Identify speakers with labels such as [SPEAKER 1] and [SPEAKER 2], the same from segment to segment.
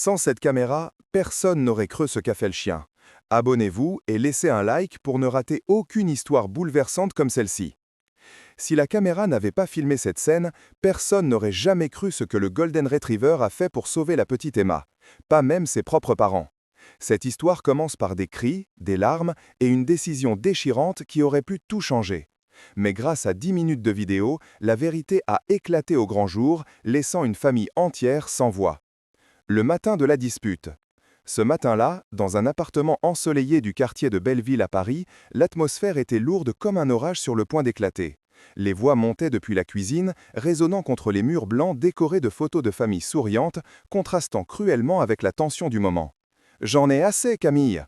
[SPEAKER 1] Sans cette caméra, personne n'aurait cru ce qu'a fait le chien. Abonnez-vous et laissez un like pour ne rater aucune histoire bouleversante comme celle-ci. Si la caméra n'avait pas filmé cette scène, personne n'aurait jamais cru ce que le Golden Retriever a fait pour sauver la petite Emma. Pas même ses propres parents. Cette histoire commence par des cris, des larmes et une décision déchirante qui aurait pu tout changer. Mais grâce à 10 minutes de vidéo, la vérité a éclaté au grand jour, laissant une famille entière sans voix. Le matin de la dispute. Ce matin-là, dans un appartement ensoleillé du quartier de Belleville à Paris, l'atmosphère était lourde comme un orage sur le point d'éclater. Les voix montaient depuis la cuisine, résonnant contre les murs blancs décorés de photos de familles souriantes, contrastant cruellement avec la tension du moment. « J'en ai assez, Camille !»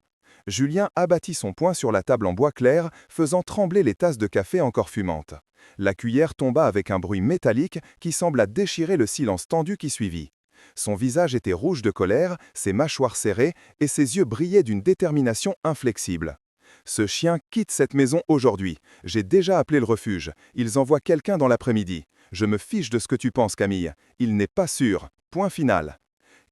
[SPEAKER 1] Julien abattit son poing sur la table en bois clair, faisant trembler les tasses de café encore fumantes. La cuillère tomba avec un bruit métallique qui sembla déchirer le silence tendu qui suivit. Son visage était rouge de colère, ses mâchoires serrées et ses yeux brillaient d'une détermination inflexible. « Ce chien quitte cette maison aujourd'hui. J'ai déjà appelé le refuge. Ils envoient quelqu'un dans l'après-midi. Je me fiche de ce que tu penses, Camille. Il n'est pas sûr. Point final. »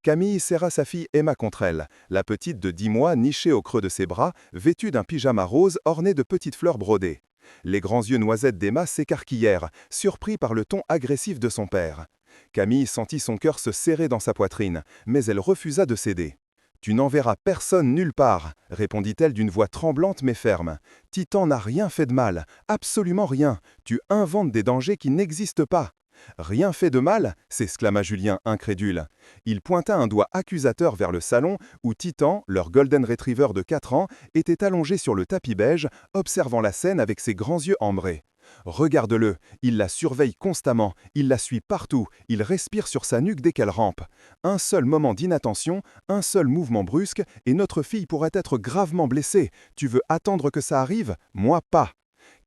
[SPEAKER 1] Camille serra sa fille Emma contre elle, la petite de 10 mois nichée au creux de ses bras, vêtue d'un pyjama rose orné de petites fleurs brodées. Les grands yeux noisettes d'Emma s'écarquillèrent, surpris par le ton agressif de son père. Camille sentit son cœur se serrer dans sa poitrine, mais elle refusa de céder. « Tu n'enverras personne nulle part, » répondit-elle d'une voix tremblante mais ferme. « Titan n'a rien fait de mal, absolument rien. Tu inventes des dangers qui n'existent pas. » « Rien fait de mal » s'exclama Julien incrédule. Il pointa un doigt accusateur vers le salon où Titan, leur Golden Retriever de 4 ans, était allongé sur le tapis beige, observant la scène avec ses grands yeux ambrés. Regarde-le, il la surveille constamment, il la suit partout, il respire sur sa nuque dès qu'elle rampe. Un seul moment d'inattention, un seul mouvement brusque, et notre fille pourrait être gravement blessée. Tu veux attendre que ça arrive? Moi pas.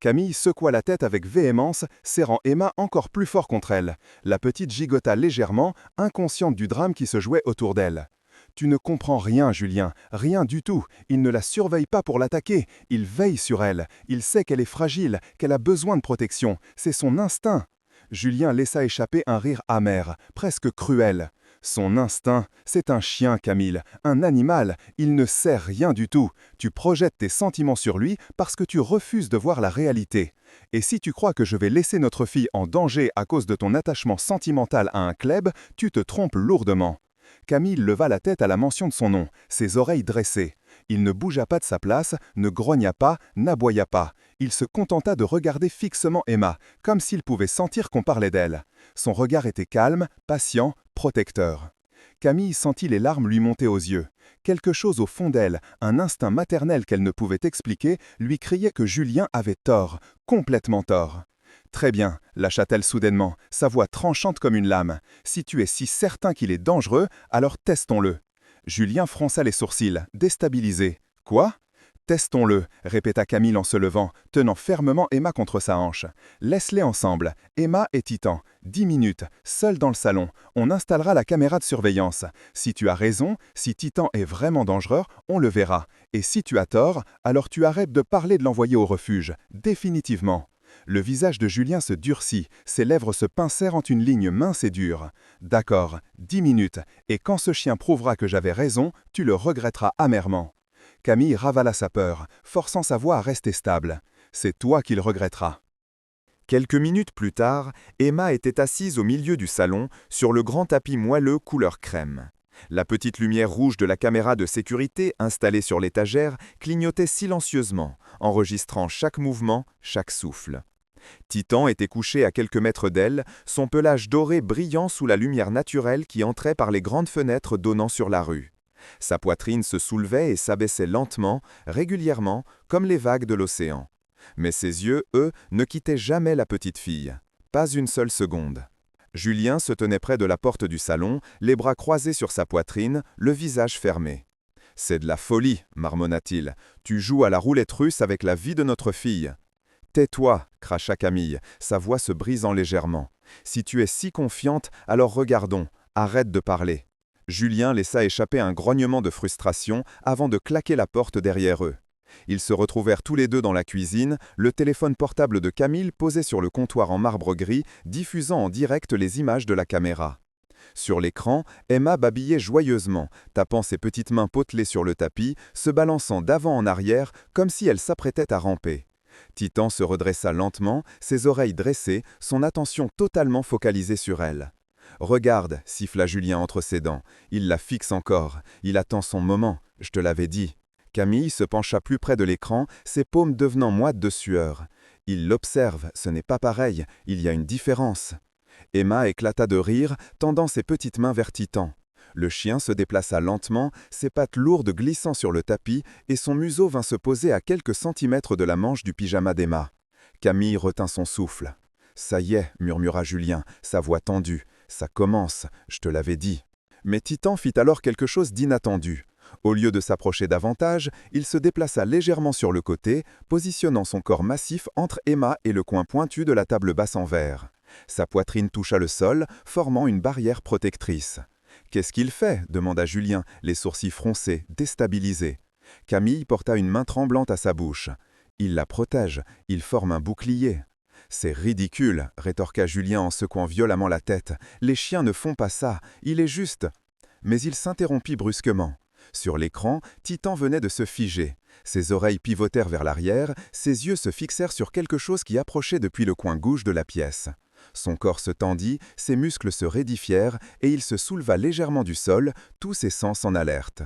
[SPEAKER 1] Camille secoua la tête avec véhémence, serrant Emma encore plus fort contre elle. La petite gigota légèrement, inconsciente du drame qui se jouait autour d'elle. « Tu ne comprends rien, Julien, rien du tout. Il ne la surveille pas pour l'attaquer, il veille sur elle. Il sait qu'elle est fragile, qu'elle a besoin de protection. C'est son instinct. » Julien laissa échapper un rire amer, presque cruel. Son instinct, c'est un chien, Camille, un animal, il ne sait rien du tout. Tu projettes tes sentiments sur lui parce que tu refuses de voir la réalité. Et si tu crois que je vais laisser notre fille en danger à cause de ton attachement sentimental à un club, tu te trompes lourdement. Camille leva la tête à la mention de son nom, ses oreilles dressées. Il ne bougea pas de sa place, ne grogna pas, n'aboya pas. Il se contenta de regarder fixement Emma, comme s'il pouvait sentir qu'on parlait d'elle. Son regard était calme, patient, protecteur. Camille sentit les larmes lui monter aux yeux. Quelque chose au fond d'elle, un instinct maternel qu'elle ne pouvait expliquer, lui criait que Julien avait tort, complètement tort. « Très bien, lâcha-t-elle soudainement, sa voix tranchante comme une lame. Si tu es si certain qu'il est dangereux, alors testons-le. » Julien fronça les sourcils, déstabilisé. « Quoi ? » « Testons-le, » répéta Camille en se levant, tenant fermement Emma contre sa hanche. « Laisse-les ensemble, Emma et Titan. 10 minutes, seuls dans le salon. On installera la caméra de surveillance. Si tu as raison, si Titan est vraiment dangereux, on le verra. Et si tu as tort, alors tu arrêtes de parler de l'envoyer au refuge, définitivement. » Le visage de Julien se durcit, ses lèvres se pincèrent en une ligne mince et dure. « D'accord, 10 minutes, et quand ce chien prouvera que j'avais raison, tu le regretteras amèrement. » Camille ravala sa peur, forçant sa voix à rester stable. « C'est toi qui le regretteras. » Quelques minutes plus tard, Emma était assise au milieu du salon, sur le grand tapis moelleux couleur crème. La petite lumière rouge de la caméra de sécurité installée sur l'étagère clignotait silencieusement, enregistrant chaque mouvement, chaque souffle. Titan était couché à quelques mètres d'elle, son pelage doré brillant sous la lumière naturelle qui entrait par les grandes fenêtres donnant sur la rue. Sa poitrine se soulevait et s'abaissait lentement, régulièrement, comme les vagues de l'océan. Mais ses yeux, eux, ne quittaient jamais la petite fille. Pas une seule seconde. Julien se tenait près de la porte du salon, les bras croisés sur sa poitrine, le visage fermé. « C'est de la folie, » marmonna-t-il. « Tu joues à la roulette russe avec la vie de notre fille. »« Tais-toi, » cracha Camille, sa voix se brisant légèrement. « Si tu es si confiante, alors regardons, arrête de parler. » Julien laissa échapper un grognement de frustration avant de claquer la porte derrière eux. Ils se retrouvèrent tous les deux dans la cuisine, le téléphone portable de Camille posé sur le comptoir en marbre gris, diffusant en direct les images de la caméra. Sur l'écran, Emma babillait joyeusement, tapant ses petites mains potelées sur le tapis, se balançant d'avant en arrière comme si elle s'apprêtait à ramper. Titan se redressa lentement, ses oreilles dressées, son attention totalement focalisée sur elle. « Regarde » siffla Julien entre ses dents. Il la fixe encore. Il attend son moment. Je te l'avais dit. Camille se pencha plus près de l'écran, ses paumes devenant moites de sueur. Il l'observe. Ce n'est pas pareil. Il y a une différence. Emma éclata de rire, tendant ses petites mains vers Titan. Le chien se déplaça lentement, ses pattes lourdes glissant sur le tapis, et son museau vint se poser à quelques centimètres de la manche du pyjama d'Emma. Camille retint son souffle. « Ça y est » murmura Julien, sa voix tendue. « Ça commence, je te l'avais dit. » Mais Titan fit alors quelque chose d'inattendu. Au lieu de s'approcher davantage, il se déplaça légèrement sur le côté, positionnant son corps massif entre Emma et le coin pointu de la table basse en verre. Sa poitrine toucha le sol, formant une barrière protectrice. « Qu'est-ce qu'il fait » demanda Julien, les sourcils froncés, déstabilisés. Camille porta une main tremblante à sa bouche. « Il la protège, il forme un bouclier. »« C'est ridicule » rétorqua Julien en secouant violemment la tête. « Les chiens ne font pas ça, il est juste. » Mais il s'interrompit brusquement. Sur l'écran, Titan venait de se figer. Ses oreilles pivotèrent vers l'arrière, ses yeux se fixèrent sur quelque chose qui approchait depuis le coin gauche de la pièce. Son corps se tendit, ses muscles se raidifièrent et il se souleva légèrement du sol, tous ses sens en alerte.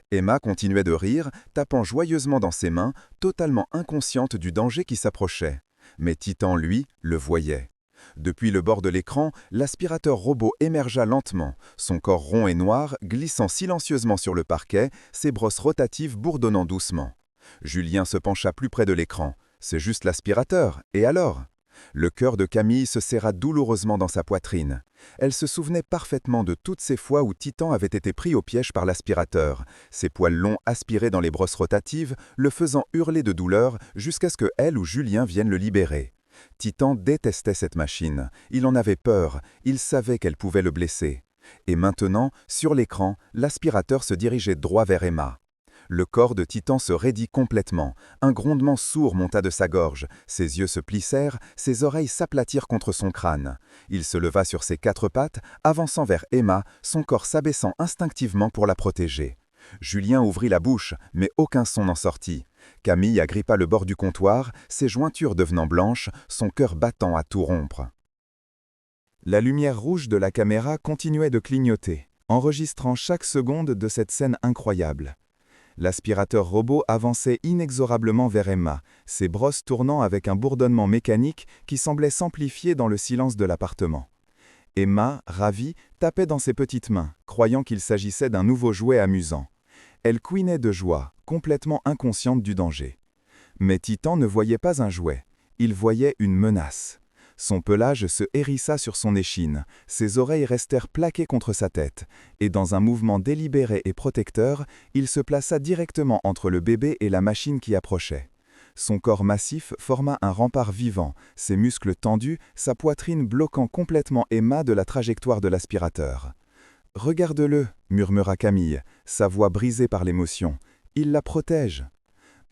[SPEAKER 1] Emma continuait de rire, tapant joyeusement dans ses mains, totalement inconsciente du danger qui s'approchait. Mais Titan, lui, le voyait. Depuis le bord de l'écran, l'aspirateur robot émergea lentement, son corps rond et noir glissant silencieusement sur le parquet, ses brosses rotatives bourdonnant doucement. Julien se pencha plus près de l'écran. « C'est juste l'aspirateur, et alors ?» Le cœur de Camille se serra douloureusement dans sa poitrine. Elle se souvenait parfaitement de toutes ces fois où Titan avait été pris au piège par l'aspirateur, ses poils longs aspirés dans les brosses rotatives, le faisant hurler de douleur jusqu'à ce que elle ou Julien viennent le libérer. Titan détestait cette machine, il en avait peur, il savait qu'elle pouvait le blesser. Et maintenant, sur l'écran, l'aspirateur se dirigeait droit vers Emma. Le corps de Titan se raidit complètement, un grondement sourd monta de sa gorge, ses yeux se plissèrent, ses oreilles s'aplatirent contre son crâne. Il se leva sur ses quatre pattes, avançant vers Emma, son corps s'abaissant instinctivement pour la protéger. Julien ouvrit la bouche, mais aucun son n'en sortit. Camille agrippa le bord du comptoir, ses jointures devenant blanches, son cœur battant à tout rompre. La lumière rouge de la caméra continuait de clignoter, enregistrant chaque seconde de cette scène incroyable. L'aspirateur robot avançait inexorablement vers Emma, ses brosses tournant avec un bourdonnement mécanique qui semblait s'amplifier dans le silence de l'appartement. Emma, ravie, tapait dans ses petites mains, croyant qu'il s'agissait d'un nouveau jouet amusant. Elle couinait de joie, complètement inconsciente du danger. Mais Titan ne voyait pas un jouet, il voyait une menace. Son pelage se hérissa sur son échine, ses oreilles restèrent plaquées contre sa tête, et dans un mouvement délibéré et protecteur, il se plaça directement entre le bébé et la machine qui approchait. Son corps massif forma un rempart vivant, ses muscles tendus, sa poitrine bloquant complètement Emma de la trajectoire de l'aspirateur. « Regarde-le » murmura Camille, sa voix brisée par l'émotion. « Il la protège !»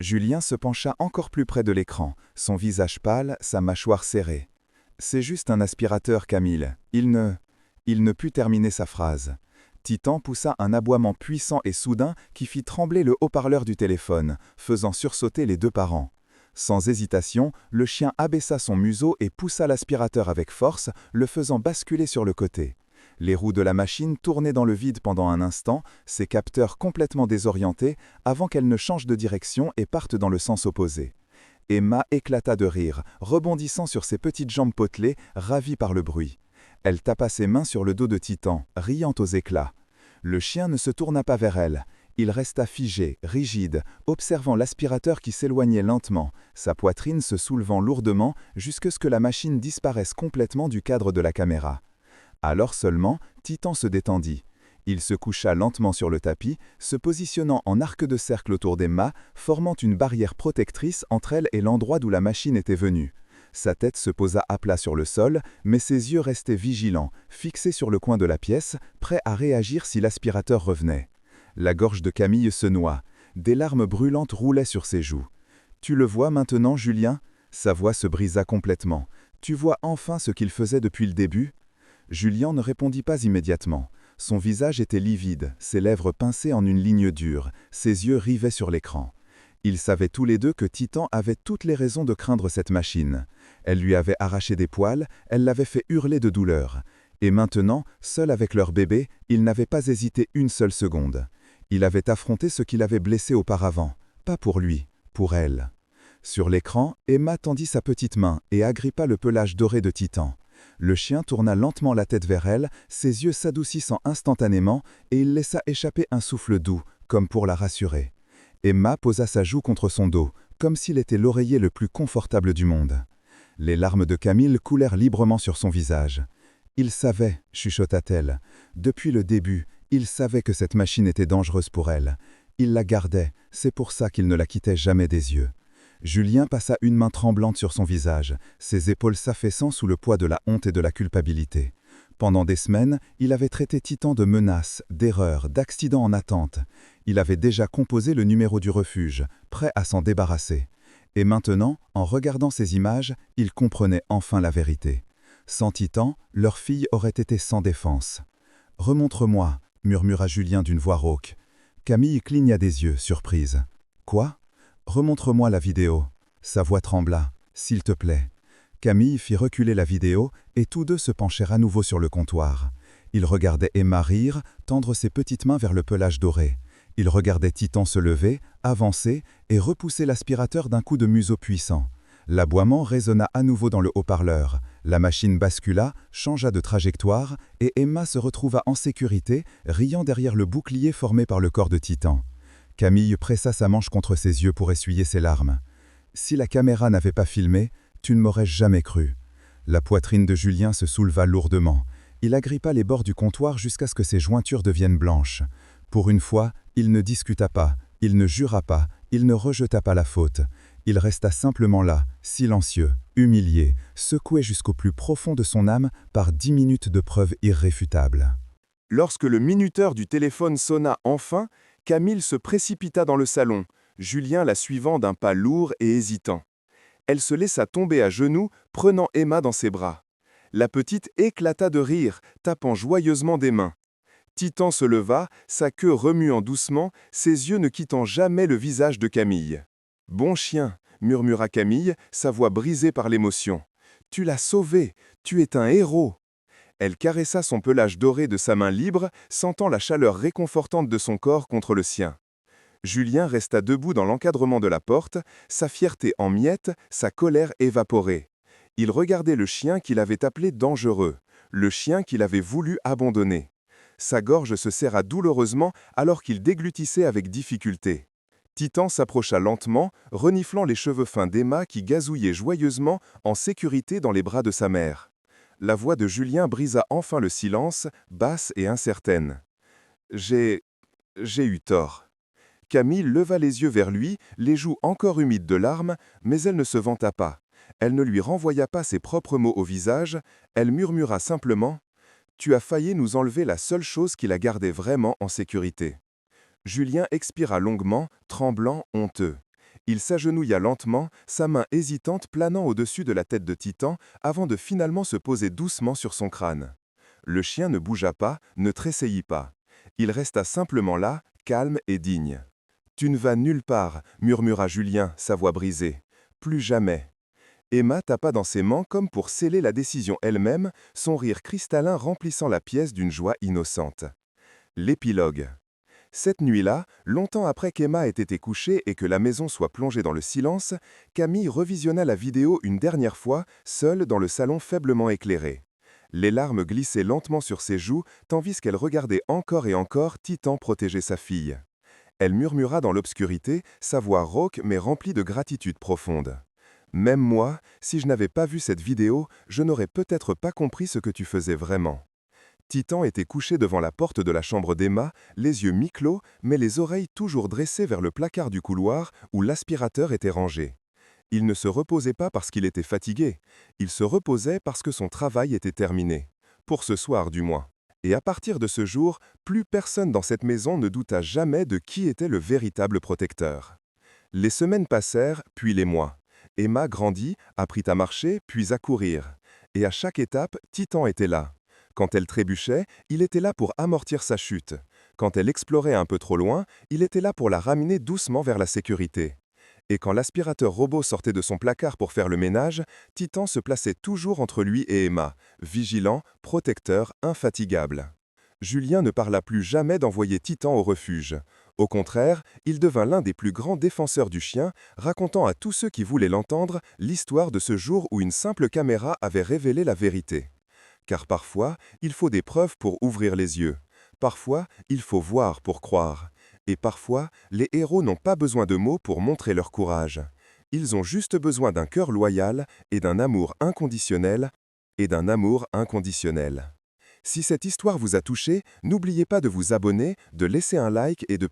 [SPEAKER 1] Julien se pencha encore plus près de l'écran, son visage pâle, sa mâchoire serrée. « C'est juste un aspirateur, Camille. Il ne put terminer sa phrase. Titan poussa un aboiement puissant et soudain qui fit trembler le haut-parleur du téléphone, faisant sursauter les deux parents. Sans hésitation, le chien abaissa son museau et poussa l'aspirateur avec force, le faisant basculer sur le côté. Les roues de la machine tournaient dans le vide pendant un instant, ses capteurs complètement désorientés, avant qu'elle ne change de direction et parte dans le sens opposé. Emma éclata de rire, rebondissant sur ses petites jambes potelées, ravie par le bruit. Elle tapa ses mains sur le dos de Titan, riant aux éclats. Le chien ne se tourna pas vers elle. Il resta figé, rigide, observant l'aspirateur qui s'éloignait lentement, sa poitrine se soulevant lourdement jusqu'à ce que la machine disparaisse complètement du cadre de la caméra. Alors seulement, Titan se détendit. Il se coucha lentement sur le tapis, se positionnant en arc de cercle autour d'Emma, formant une barrière protectrice entre elle et l'endroit d'où la machine était venue. Sa tête se posa à plat sur le sol, mais ses yeux restaient vigilants, fixés sur le coin de la pièce, prêts à réagir si l'aspirateur revenait. La gorge de Camille se noua. Des larmes brûlantes roulaient sur ses joues. « Tu le vois maintenant, Julien ?» Sa voix se brisa complètement. « Tu vois enfin ce qu'il faisait depuis le début ?» Julien ne répondit pas immédiatement. Son visage était livide, ses lèvres pincées en une ligne dure, ses yeux rivaient sur l'écran. Ils savaient tous les deux que Titan avait toutes les raisons de craindre cette machine. Elle lui avait arraché des poils, elle l'avait fait hurler de douleur. Et maintenant, seul avec leur bébé, il n'avait pas hésité une seule seconde. Il avait affronté ce qui l'avait blessé auparavant. Pas pour lui, pour elle. Sur l'écran, Emma tendit sa petite main et agrippa le pelage doré de Titan. Le chien tourna lentement la tête vers elle, ses yeux s'adoucissant instantanément, et il laissa échapper un souffle doux, comme pour la rassurer. Emma posa sa joue contre son dos, comme s'il était l'oreiller le plus confortable du monde. Les larmes de Camille coulèrent librement sur son visage. « Il savait, chuchota-t-elle. Depuis le début, il savait que cette machine était dangereuse pour elle. Il la gardait, c'est pour ça qu'il ne la quittait jamais des yeux. » Julien passa une main tremblante sur son visage, ses épaules s'affaissant sous le poids de la honte et de la culpabilité. Pendant des semaines, il avait traité Titan de menaces, d'erreurs, d'accidents en attente. Il avait déjà composé le numéro du refuge, prêt à s'en débarrasser. Et maintenant, en regardant ces images, il comprenait enfin la vérité. Sans Titan, leur fille aurait été sans défense. « Remontre-moi » murmura Julien d'une voix rauque. Camille cligna des yeux, surprise. « Quoi ? Remontre-moi la vidéo. » Sa voix trembla. « S'il te plaît. » Camille fit reculer la vidéo et tous deux se penchèrent à nouveau sur le comptoir. Ils regardaient Emma rire, tendre ses petites mains vers le pelage doré. Ils regardaient Titan se lever, avancer et repousser l'aspirateur d'un coup de museau puissant. L'aboiement résonna à nouveau dans le haut-parleur. La machine bascula, changea de trajectoire et Emma se retrouva en sécurité, riant derrière le bouclier formé par le corps de Titan. Camille pressa sa manche contre ses yeux pour essuyer ses larmes. « Si la caméra n'avait pas filmé, tu ne m'aurais jamais cru. » La poitrine de Julien se souleva lourdement. Il agrippa les bords du comptoir jusqu'à ce que ses jointures deviennent blanches. Pour une fois, il ne discuta pas, il ne jura pas, il ne rejeta pas la faute. Il resta simplement là, silencieux, humilié, secoué jusqu'au plus profond de son âme par 10 minutes de preuves irréfutables. Lorsque le minuteur du téléphone sonna enfin, Camille se précipita dans le salon, Julien la suivant d'un pas lourd et hésitant. Elle se laissa tomber à genoux, prenant Emma dans ses bras. La petite éclata de rire, tapant joyeusement des mains. Titan se leva, sa queue remuant doucement, ses yeux ne quittant jamais le visage de Camille. « Bon chien !» murmura Camille, sa voix brisée par l'émotion. « Tu l'as sauvé, tu es un héros !» Elle caressa son pelage doré de sa main libre, sentant la chaleur réconfortante de son corps contre le sien. Julien resta debout dans l'encadrement de la porte, sa fierté en miettes, sa colère évaporée. Il regardait le chien qu'il avait appelé dangereux, le chien qu'il avait voulu abandonner. Sa gorge se serra douloureusement alors qu'il déglutissait avec difficulté. Titan s'approcha lentement, reniflant les cheveux fins d'Emma qui gazouillait joyeusement en sécurité dans les bras de sa mère. La voix de Julien brisa enfin le silence, basse et incertaine. « J'ai eu tort. » Camille leva les yeux vers lui, les joues encore humides de larmes, mais elle ne se vanta pas. Elle ne lui renvoya pas ses propres mots au visage, elle murmura simplement « Tu as failli nous enlever la seule chose qui la gardait vraiment en sécurité. » Julien expira longuement, tremblant, honteux. Il s'agenouilla lentement, sa main hésitante planant au-dessus de la tête de Titan, avant de finalement se poser doucement sur son crâne. Le chien ne bougea pas, ne tressaillit pas. Il resta simplement là, calme et digne. « Tu ne vas nulle part, » murmura Julien, sa voix brisée. « Plus jamais. » Emma tapa dans ses mains comme pour sceller la décision elle-même, son rire cristallin remplissant la pièce d'une joie innocente. L'épilogue. Cette nuit-là, longtemps après qu'Emma ait été couchée et que la maison soit plongée dans le silence, Camille revisionna la vidéo une dernière fois, seule dans le salon faiblement éclairé. Les larmes glissaient lentement sur ses joues, tandis qu'elle regardait encore et encore Titan protéger sa fille. Elle murmura dans l'obscurité, sa voix rauque mais remplie de gratitude profonde. « Même moi, si je n'avais pas vu cette vidéo, je n'aurais peut-être pas compris ce que tu faisais vraiment. » Titan était couché devant la porte de la chambre d'Emma, les yeux mi-clos, mais les oreilles toujours dressées vers le placard du couloir où l'aspirateur était rangé. Il ne se reposait pas parce qu'il était fatigué, il se reposait parce que son travail était terminé. Pour ce soir du moins. Et à partir de ce jour, plus personne dans cette maison ne douta jamais de qui était le véritable protecteur. Les semaines passèrent, puis les mois. Emma grandit, apprit à marcher, puis à courir. Et à chaque étape, Titan était là. Quand elle trébuchait, il était là pour amortir sa chute. Quand elle explorait un peu trop loin, il était là pour la ramener doucement vers la sécurité. Et quand l'aspirateur robot sortait de son placard pour faire le ménage, Titan se plaçait toujours entre lui et Emma, vigilant, protecteur, infatigable. Julien ne parla plus jamais d'envoyer Titan au refuge. Au contraire, il devint l'un des plus grands défenseurs du chien, racontant à tous ceux qui voulaient l'entendre l'histoire de ce jour où une simple caméra avait révélé la vérité. Car parfois, il faut des preuves pour ouvrir les yeux. Parfois, il faut voir pour croire. Et parfois, les héros n'ont pas besoin de mots pour montrer leur courage. Ils ont juste besoin d'un cœur loyal et d'un amour inconditionnel, Si cette histoire vous a touché, n'oubliez pas de vous abonner, de laisser un like et de